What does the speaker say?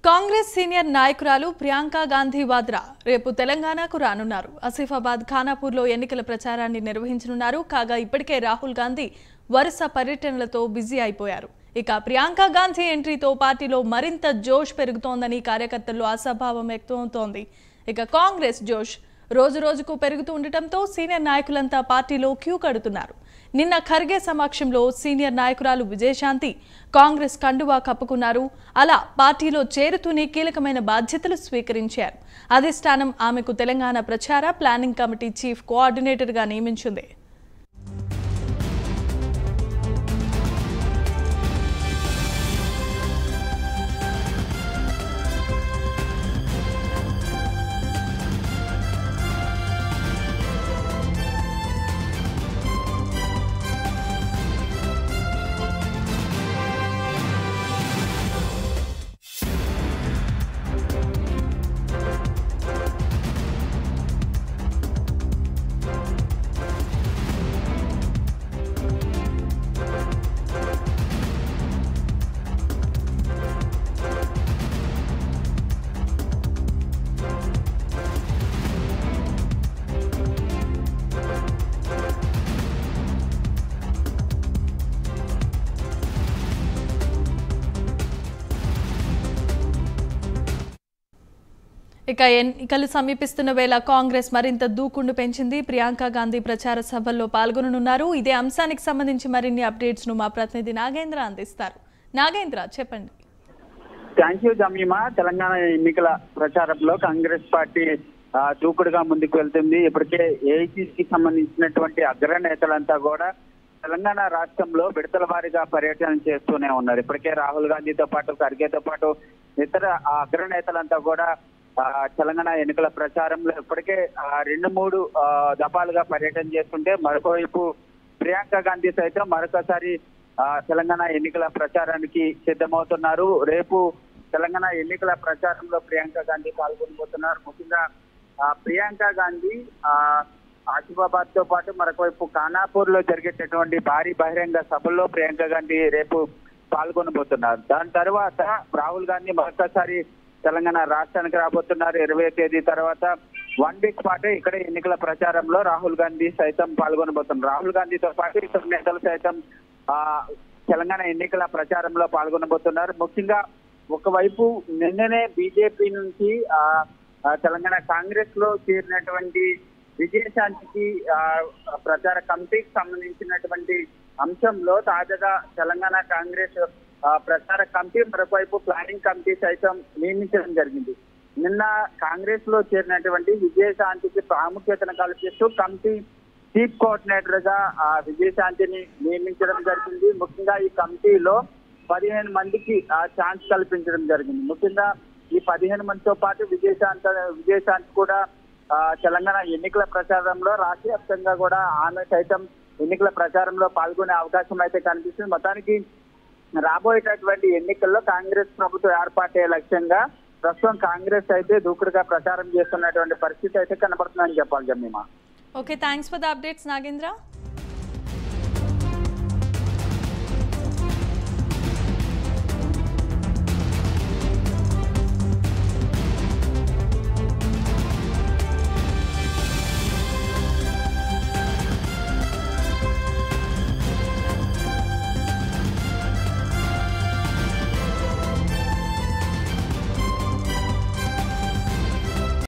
Congress senior నాయకురాలు ప్రియాంక గాంధీ వాద్రా రేపు తెలంగాణకు రానున్నారు. ఆసిఫాబాద్ ఖానాపూర్లో ఎన్నికల ప్రచారాన్ని నిర్వహించనున్నారు. కాగా ఇప్పటికే రాహుల్ గాంధీ వరుస పర్యటనలతో బిజీ అయిపోయారు. ఇక ప్రియాంక గాంధీ ఎంట్రీతో పార్టీలో మరింత జోష్ పెరుగుతోందని కార్యకర్తల్లో ఆశాభావం వ్యక్తమవుతోంది. ఇక కాంగ్రెస్ జోష్ రోజురోజుకు పెరుగుతూ ఉండటంతో సీనియర్ నాయకులంతా పార్టీలో క్యూ కడుతున్నారు. నిన్న ఖర్గే సమక్షంలో సీనియర్ నాయకురాలు విజయశాంతి కాంగ్రెస్ కండువా కప్పుకున్నారు. అలా పార్టీలో చేరుతూనే కీలకమైన బాధ్యతలు స్వీకరించారు. అధిష్టానం ఆమెకు తెలంగాణ ప్రచార ప్లానింగ్ కమిటీ చీఫ్ కోఆర్డినేటర్గా నియమించింది. ఇక ఎన్నికలు సమీపిస్తున్న వేళ కాంగ్రెస్ మరింత దూకుడు పెంచింది. ప్రియాంక గాంధీ ప్రచార సభల్లో పాల్గొననున్నారు. ఇదే అంశానికి సంబంధించి మరిన్ని అప్డేట్స్ ను మా ప్రతినిధి నాగేంద్ర అందిస్తారు. నాగేంద్ర, చెప్పండి. Thank you Jemimah. తెలంగాణ ఎన్నికల ప్రచారంలో కాంగ్రెస్ పార్టీ దూకుడుగా ముందుకు వెళ్తుంది. ఇప్పటికే ఏఐసీసీకి సంబంధించినటువంటి అగ్రనేతలంతా కూడా తెలంగాణ రాష్ట్రంలో విడతల వారీగా పర్యటన చేస్తూనే ఉన్నారు. ఇప్పటికే రాహుల్ గాంధీతో పాటు ఖర్గేతో పాటు ఇతర అగ్రనేతలంతా కూడా తెలంగాణ ఎన్నికల ప్రచారంలో ఇప్పటికే 2-3 దఫాలుగా పర్యటన చేస్తుంటే మరొకవైపు ప్రియాంక గాంధీ సైతం మరొకసారి తెలంగాణ ఎన్నికల ప్రచారానికి సిద్ధమవుతున్నారు. రేపు తెలంగాణ ఎన్నికల ప్రచారంలో ప్రియాంక గాంధీ పాల్గొనబోతున్నారు. ముఖ్యంగా ప్రియాంక గాంధీ ఆసిఫాబాద్ తో పాటు మరొకవైపు ఖానాపూర్ లో జరిగేటటువంటి భారీ బహిరంగ సభల్లో ప్రియాంక గాంధీ రేపు పాల్గొనబోతున్నారు. దాని తర్వాత రాహుల్ గాంధీ మరొకసారి తెలంగాణ రాష్ట్రానికి రాబోతున్నారు. 20వ తేదీ తర్వాత 1 వీక్ పాటు ఇక్కడ ఎన్నికల ప్రచారంలో రాహుల్ గాంధీ సైతం పాల్గొనబోతున్నారు. రాహుల్ గాంధీతో పాటు ఇతర నేతలు సైతం తెలంగాణ ఎన్నికల ప్రచారంలో పాల్గొనబోతున్నారు. ముఖ్యంగా ఒకవైపు నిన్ననే బీజేపీ నుంచి తెలంగాణ కాంగ్రెస్ లో చేరినటువంటి విజయశాంతికి ప్రచార కమిటీకి సంబంధించినటువంటి అంశంలో తాజాగా తెలంగాణ కాంగ్రెస్ ప్రచార కమిటీ మరొకవైపు ప్లానింగ్ కమిటీ సైతం నియమించడం జరిగింది. నిన్న కాంగ్రెస్ లో చేరినటువంటి విజయశాంతికి ప్రాముఖ్యతను కల్పిస్తూ కమిటీ చీఫ్ కోఆర్డినేటర్ గా విజయశాంతిని నియమించడం జరిగింది. ముఖ్యంగా ఈ కమిటీలో 15 మందికి ఛాన్స్ కల్పించడం జరిగింది. ముఖ్యంగా ఈ 15 మందితో పాటు విజయశాంతి కూడా తెలంగాణ ఎన్నికల ప్రచారంలో రాష్ట్ర వ్యాప్తంగా కూడా ఆమె సైతం ఎన్నికల ప్రచారంలో పాల్గొనే అవకాశం అయితే కనిపిస్తుంది. మొత్తానికి రాబోయేటటువంటి ఎన్నికల్లో కాంగ్రెస్ ప్రభుత్వం ఏర్పాటే లక్ష్యంగా ప్రస్తుతం కాంగ్రెస్ అయితే దూకుడుగా ప్రచారం చేస్తున్నటువంటి పరిస్థితి అయితే కనబడుతుందని చెప్పాలి Jemimah. Okay, thanks for the updates Nagendra.